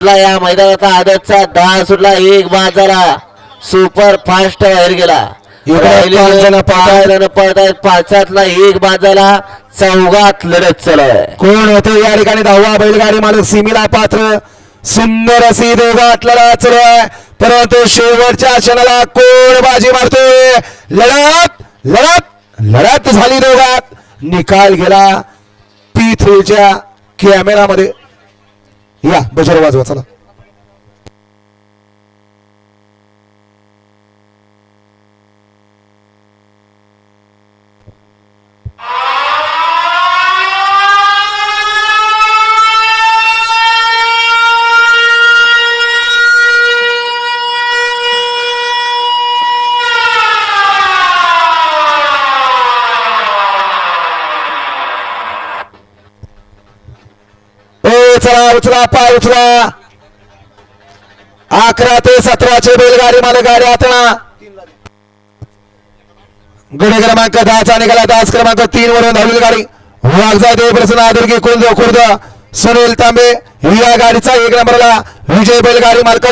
या मैदानाचा आदतचा 10 सुटला, एक बाद झाला, सुपर फास्ट बाहेर गेला. पळतायत, पाचातला एक बाद झाला, चौघात लढत चालू आहे. कोण होतं या ठिकाणी 10वा बैलगाडी मालक सिमीला पात्र. सुंदर अशी दोघात लढत चालू आहे, परंतु शेवटच्या क्षणाला कोण बाजी मारतोय. लढत लढत लढत झाली दोघात, निकाल गेला P3च्या कॅमेरामध्ये. या बजर वाजवा चला. चला उचला पाय उचला. 11 ते 17चे बैलगाडी मालक गाडी आता गड क्रमांक 10चा निघाला. दास क्रमांक 3 वरून धावलेली गाडी वागजा देव प्रसन्न आदरगी खुर्द सुनील तांबे या गाडीचा 1 नंबरला विजय बैलगाडी मालक